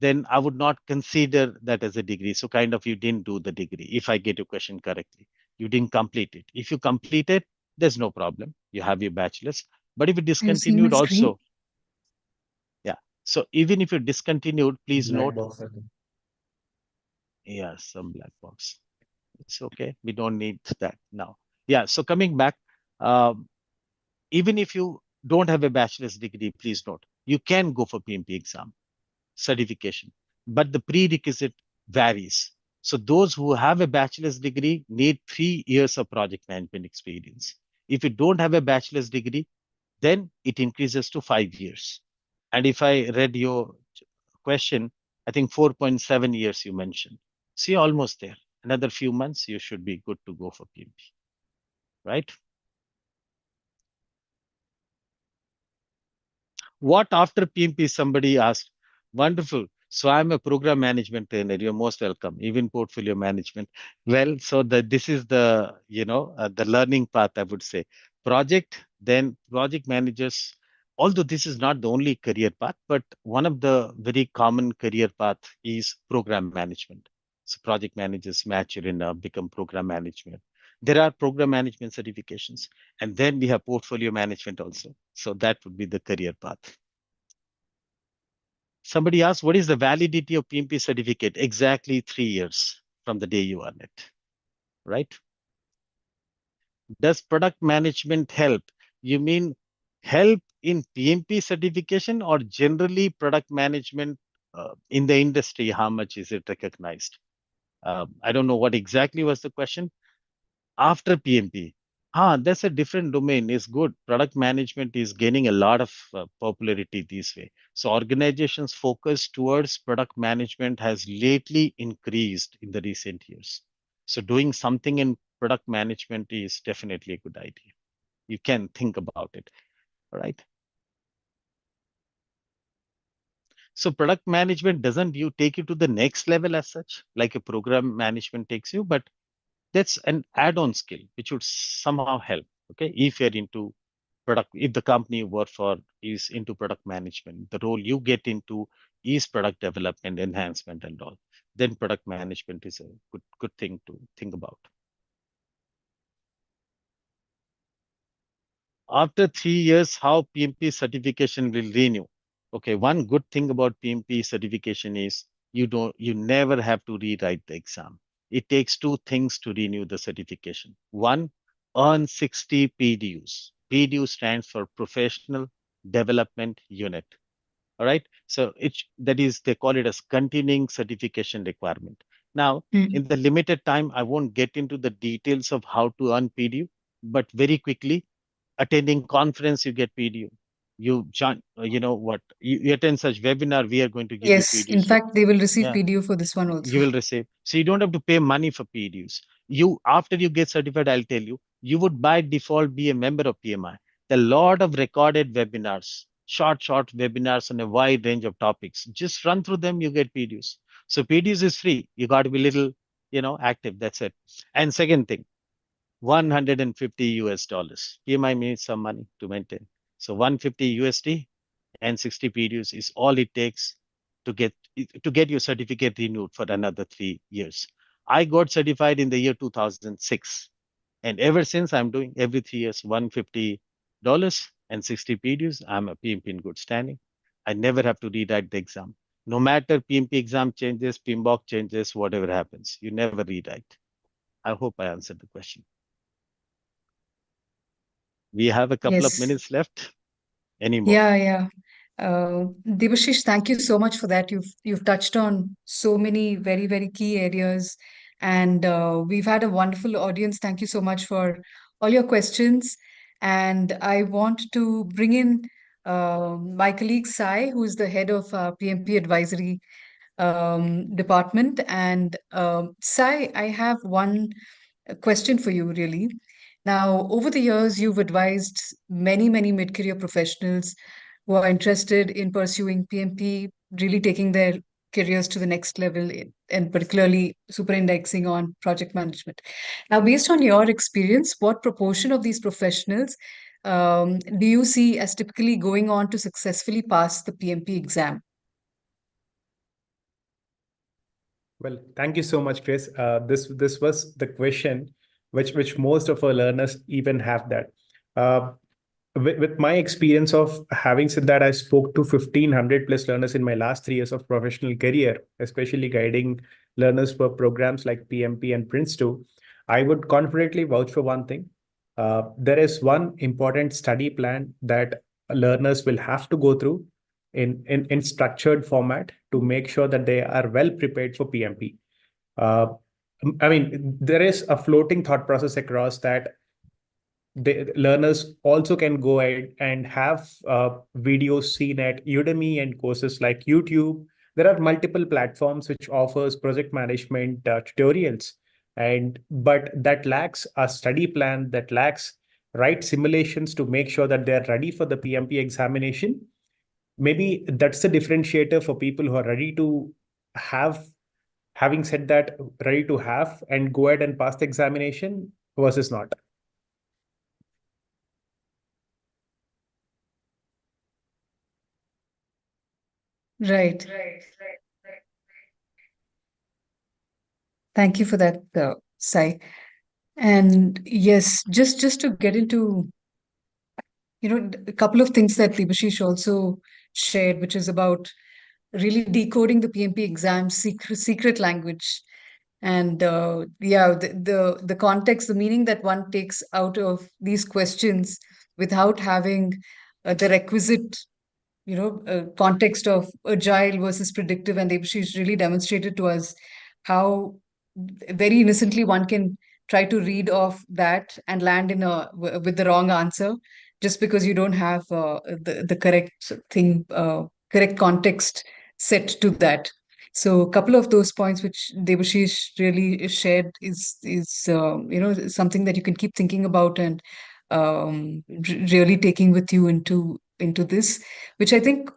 S1: then I would not consider that as a degree. So kind of you didn't do the degree, if I get your question correctly. You didn't complete it. If you complete it, there's no problem. You have your bachelor's. But if you
S2: Are you seeing my
S1: discontinued
S2: screen?
S1: also, yeah. So even if you discontinued, please
S3: Black
S1: note,
S3: box, I think.
S1: yeah, some black box. It's okay. We don't need that now. Yeah. So coming back, um, even if you don't have a bachelor's degree, please note, you can go for PMP exam certification, but the prerequisite varies. So those who have a bachelor's degree need 3 years of project management experience. If you don't have a bachelor's degree, then it increases to 5 years. And if I read your question, I think 4.7 years you mentioned. See, almost there. Another few months, you should be good to go for PMP, right? What after PMP? Somebody asked. Wonderful. So I'm a program management trainer. You're most welcome. Even portfolio management. Well, so this is the learning path, I would say. Project, then project managers. Although this is not the only career path, but one of the very common career path is program management. So project managers mature in become program management. There are program management certifications, and then we have portfolio management also. So that would be the career path. Somebody asked, what is the validity of PMP certificate? Exactly 3 years from the day you earn it, right? Does product management help? You mean help in PMP certification or generally product management in the industry? How much is it recognized? I don't know what exactly was the question. After PMP. That's a different domain. It's good. Product management is gaining a lot of popularity this way. So organizations focus towards product management has lately increased in the recent years. So doing something in product management is definitely a good idea. You can think about it, all right? So product management doesn't you take you to the next level as such, like a program management takes you, but that's an add-on skill which would somehow help. Okay, if you're into product, if the company you work for is into product management, the role you get into is product development, enhancement, and all, then product management is a good thing to think about. After 3 years, how PMP certification will renew? Okay, one good thing about PMP certification is you never have to rewrite the exam. It takes two things to renew the certification. One, earn 60 PDUs. PDU stands for Professional Development Unit. All right. So that is, they call it as continuing certification requirement. Now, in the limited time, I won't get into the details of how to earn PDU, but very quickly, attending conference, you get PDU. You join, you know what, you attend such webinar, we are going to give you
S2: Yes, in
S1: PDU. So
S2: fact, they will receive
S1: yeah,
S2: PDU for this one
S1: you
S2: also.
S1: will receive. So you don't have to pay money for PDUs. You, after you get certified, I'll tell you, you would by default be a member of PMI. There are a lot of recorded webinars, short webinars on a wide range of topics. Just run through them, you get PDUs. So PDUs is free. You got to be little, active. That's it. And second thing, 150 US dollars. PMI needs some money to maintain. So 150 USD and 60 PDUs is all it takes to get your certificate renewed for another 3 years. I got certified in the year 2006, and ever since I'm doing every 3 years, $150 and 60 PDUs. I'm a PMP in good standing. I never have to rewrite the exam. No matter PMP exam changes, PMBOK changes, whatever happens, you never rewrite. I hope I answered the question. We have a couple of
S2: Yes.
S1: minutes left. Any more?
S2: Yeah. Debashish, thank you so much for that. You've touched on so many very, very key areas, and we've had a wonderful audience. Thank you so much for all your questions. And I want to bring in my colleague Sai, who is the head of PMP advisory department. And Sai, I have one question for you, really. Now, over the years, you've advised many, many mid-career professionals who are interested in pursuing PMP, really taking their careers to the next level, and particularly super indexing on project management. Now, based on your experience, what proportion of these professionals do you see as typically going on to successfully pass the PMP exam?
S3: Well, thank you so much, Chris. This was the question which most of our learners even have that. Uh, with my experience of having said that, I spoke to 1,500 plus learners in my last 3 years of professional career, especially guiding learners for programs like PMP and Prince2. I would confidently vouch for one thing. There is one important study plan that learners will have to go through in structured format to make sure that they are well prepared for PMP. I mean, there is a floating thought process across that the learners also can go ahead and have videos seen at Udemy and courses like YouTube. There are multiple platforms which offers project management tutorials, and but that lacks a study plan, that lacks right simulations to make sure that they're ready for the PMP examination. Maybe that's the differentiator for people who are ready to have, having said that, ready to have and go ahead and pass the examination versus not.
S2: Right. Thank you for that, Sai. And yes, just to get into, a couple of things that Debashish also shared, which is about really decoding the PMP exam secret language. And yeah, the context, the meaning that one takes out of these questions without having the requisite context of agile versus predictive. And she's really demonstrated to us how very innocently one can try to read off that and land with the wrong answer just because you don't have the correct thing, correct context set to that. So a couple of those points which Debashish really shared is something that you can keep thinking about and really taking with you into this, which I think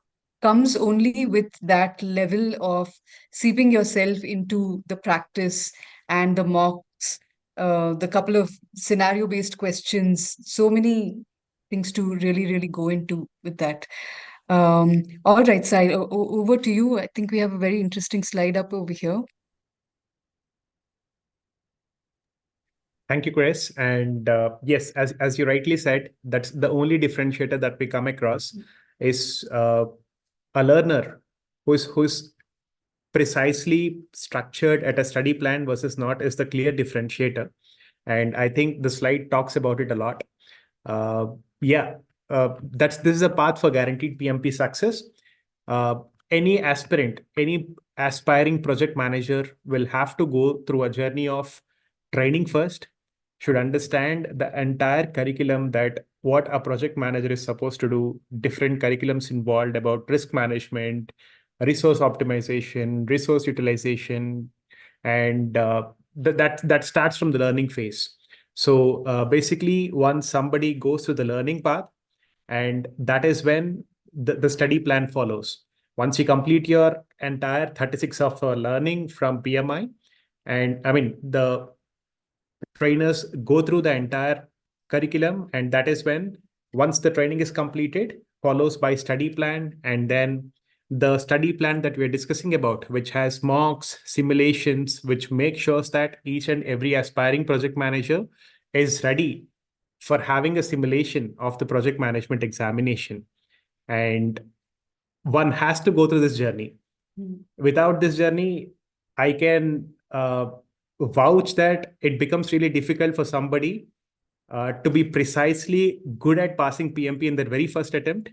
S2: comes only with that level of seeping yourself into the practice and the mocks, the couple of scenario based questions, so many things to really, really go into with that. All right, Sai, over to you. I think we have a very interesting slide up over here.
S3: Thank you, Chris. And yes, as you rightly said, that's the only differentiator that we come across is a learner who's precisely structured at a study plan versus not is the clear differentiator. And I think the slide talks about it a lot. Yeah, this is a path for guaranteed PMP success. Any aspirant, any aspiring project manager will have to go through a journey of training first, should understand the entire curriculum, that what a project manager is supposed to do, different curriculums involved about risk management, resource optimization, resource utilization, and that starts from the learning phase. So basically, once somebody goes through the learning path, and that is when the study plan follows. Once you complete your entire 36 of learning from PMI, and I mean, the trainers go through the entire curriculum, and that is when, once the training is completed, follows by study plan, and then the study plan that we're discussing about, which has mocks, simulations, which make sure that each and every aspiring project manager is ready for having a simulation of the project management examination. And one has to go through this journey. Without this journey, I can vouch that it becomes really difficult for somebody to be precisely good at passing PMP in their very first attempt,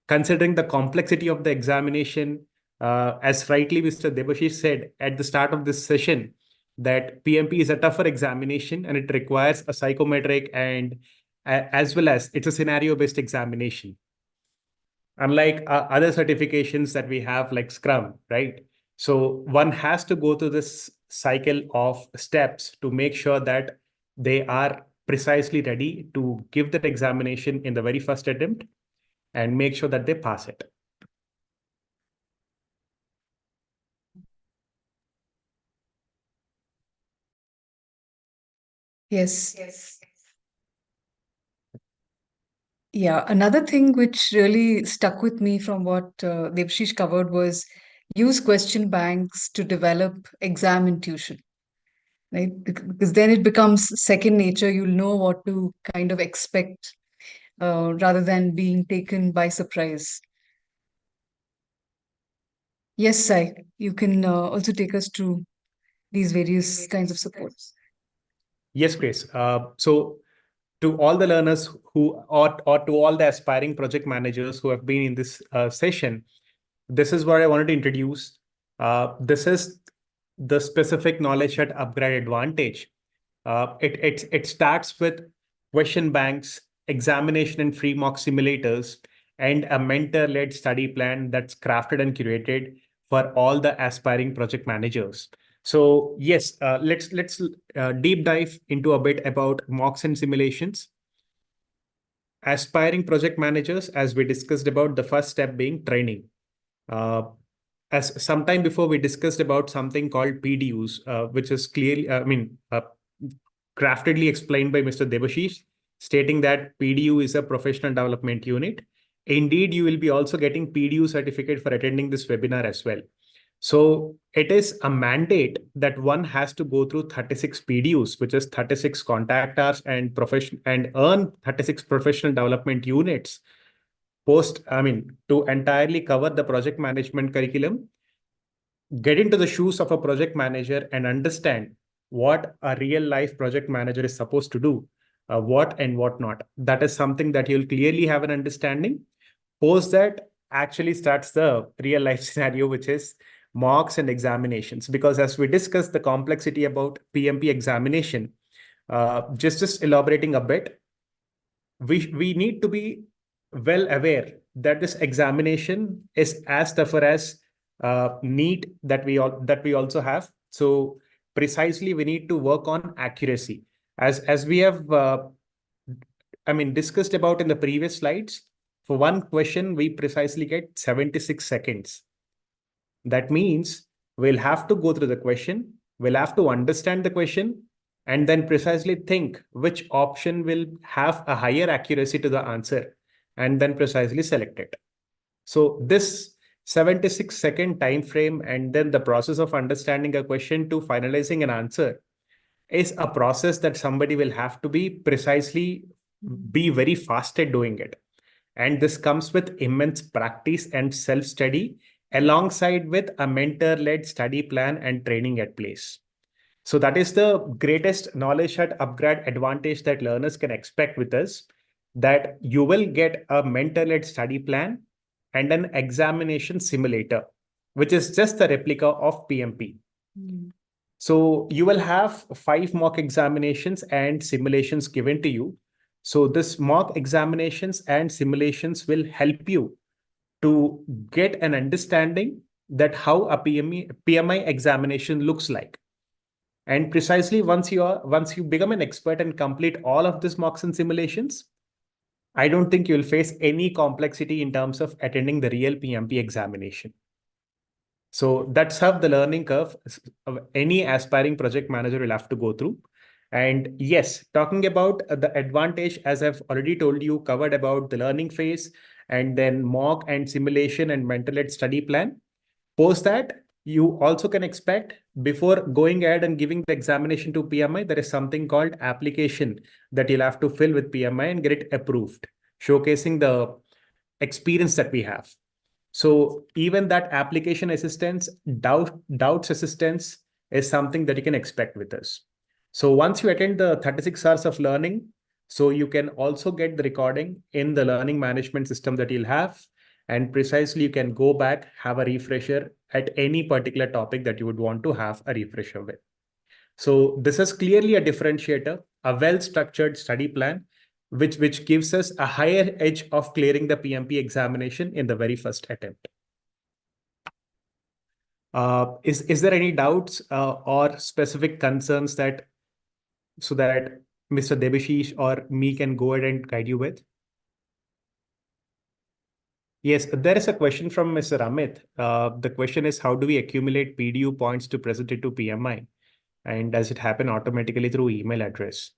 S3: considering the complexity of the examination. As rightly Mr. Debashish said at the start of this session, that PMP is a tougher examination and it requires a psychometric and as well as it's a scenario-based examination. unlike other certifications that we have like Scrum, right? So one has to go through this cycle of steps to make sure that they are precisely ready to give that examination in the very first attempt and make sure that they pass it.
S2: Yes. Yeah, another thing which really stuck with me from what Debashish covered was use question banks to develop exam intuition, right? Because then it becomes second nature. You'll know what to kind of expect rather than being taken by surprise. Yes, Sai, you can also take us through these various kinds of supports.
S3: Yes, Grace. So to all the learners who, or to all the aspiring project managers who have been in this session, this is what I wanted to introduce. This is the specific knowledge at Upgrade Advantage. It starts with question banks, examination and free mock simulators, and a mentor-led study plan that's crafted and curated for all the aspiring project managers. So yes, let's deep dive into a bit about mocks and simulations. Aspiring project managers, as we discussed about, the first step being training. As sometime before we discussed about something called PDUs, which is clearly, craftedly explained by Mr. Debashish, stating that PDU is a professional development unit. Indeed, you will be also getting PDU certificate for attending this webinar as well. So it is a mandate that one has to go through 36 PDUs, which is 36 contact hours and earn 36 professional development units to entirely cover the project management curriculum, get into the shoes of a project manager and understand what a real life project manager is supposed to do, what and what not. That is something that you'll clearly have an understanding. Post that actually starts the real life scenario, which is mocks and examinations. Because as we discussed the complexity about PMP examination, just elaborating a bit, we need to be well aware that this examination is as tougher as NEET that we also have. So precisely, we need to work on accuracy. As we have discussed about in the previous slides, for one question, we precisely get 76 seconds. That means we'll have to go through the question, we'll have to understand the question, and then precisely think which option will have a higher accuracy to the answer, and then precisely select it. So this 76-second time frame and then the process of understanding a question to finalizing an answer is a process that somebody will have to be very fast at doing it. And this comes with immense practice and self-study alongside with a mentor-led study plan and training at place. So that is the greatest knowledge at Upgrade advantage that learners can expect with us, that you will get a mentor-led study plan and an examination simulator, which is just a replica of PMP. So you will have 5 mock examinations and simulations given to you. So this mock examinations and simulations will help you to get an understanding that how a PMI examination looks like. And precisely once you become an expert and complete all of these mocks and simulations, I don't think you'll face any complexity in terms of attending the real PMP examination. So that's how the learning curve any aspiring project manager will have to go through. And yes, talking about the advantage, as I've already told you, covered about the learning phase and then mock and simulation and mentor-led study plan. Post that, you also can expect, before going ahead and giving the examination to PMI, there is something called application that you'll have to fill with PMI and get it approved, showcasing the experience that we have. So even that application assistance, doubts assistance is something that you can expect with us. So once you attend the 36 hours of learning, so you can also get the recording in the learning management system that you'll have. And precisely, you can go back, have a refresher at any particular topic that you would want to have a refresher with. So this is clearly a differentiator, a well-structured study plan which gives us a higher edge of clearing the PMP examination in the very first attempt. Is there any doubts or specific concerns that Mr. Debashish or me can go ahead and guide you with? Yes, there is a question from Mr. Amit. The question is, how do we accumulate PDU points to present it to PMI? And does it happen automatically through email address?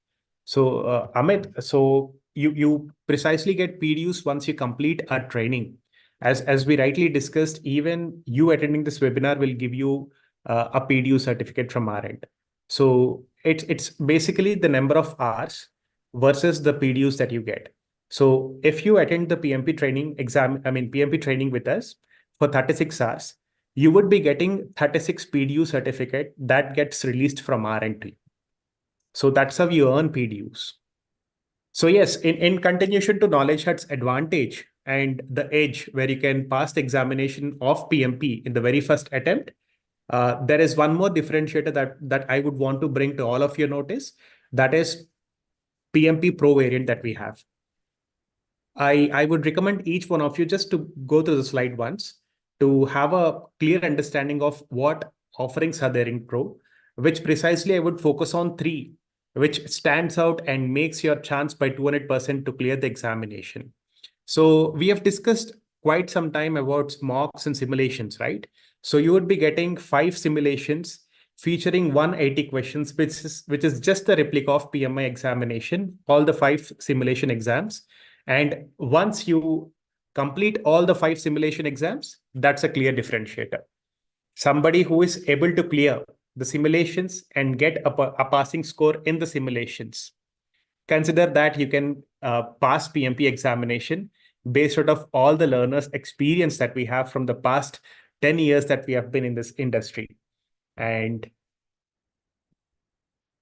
S3: So Amit, so you precisely get PDUs once you complete a training. As we rightly discussed, even you attending this webinar will give you a PDU certificate from our end. So it's basically the number of hours versus the PDUs that you get. So if you attend the PMP training PMP training with us for 36 hours, you would be getting 36 PDU certificate that gets released from our entry. So that's how you earn PDUs. So yes, in continuation to Knowledge Hut's advantage and the edge where you can pass the examination of PMP in the very first attempt, there is one more differentiator that I would want to bring to all of your notice. That is PMP Pro variant that we have. I would recommend each one of you just to go to the slide once to have a clear understanding of what offerings are there in Pro, which precisely I would focus on 3, which stands out and makes your chance by 200% to clear the examination. So we have discussed quite some time about mocks and simulations, right? So you would be getting 5 simulations featuring 180 questions, which is just a replica of PMI examination, all the 5 simulation exams. And once you complete all the 5 simulation exams, that's a clear differentiator. Somebody who is able to clear the simulations and get a passing score in the simulations, consider that you can pass PMP examination based out of all the learners' experience that we have from the past 10 years that we have been in this industry. And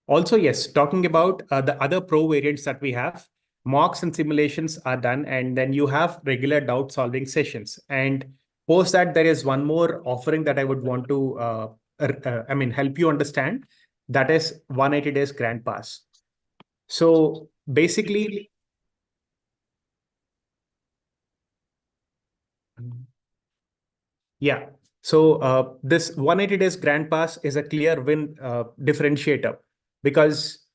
S3: also, yes, talking about the other Pro variants that we have, mocks and simulations are done, and then you have regular doubt solving sessions. And post that, there is one more offering that I would want to help you understand. That is 180 days Grand Pass. So basically, yeah. So this 180 days Grand Pass is a clear win differentiator, because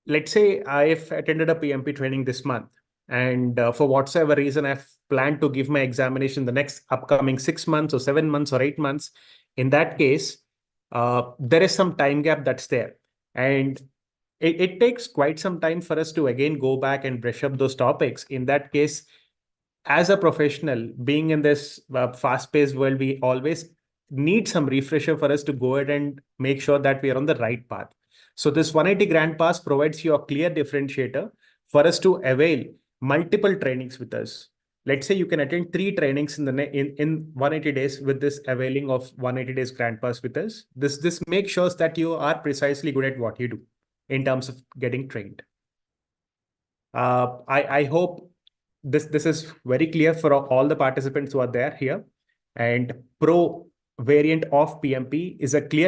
S3: let's say I've attended a PMP training this month, and for whatsoever reason, I've planned to give my examination the next upcoming 6 months or 7 months or 8 months. In that case, there is some time gap that's there. And it takes quite some time for us to again go back and brush up those topics. In that case, as a professional, being in this fast-paced world, we always need some refresher for us to go ahead and make sure that we are on the right path. So this 180 Grand Pass provides you a clear differentiator for us to avail multiple trainings with us. Let's say you can attend 3 trainings in 180 days with this availing of 180 days Grand Pass with us. This makes sure that you are precisely good at what you do in terms of getting trained. I hope this is very clear for all the participants who are there here. And Pro variant of PMP is a clear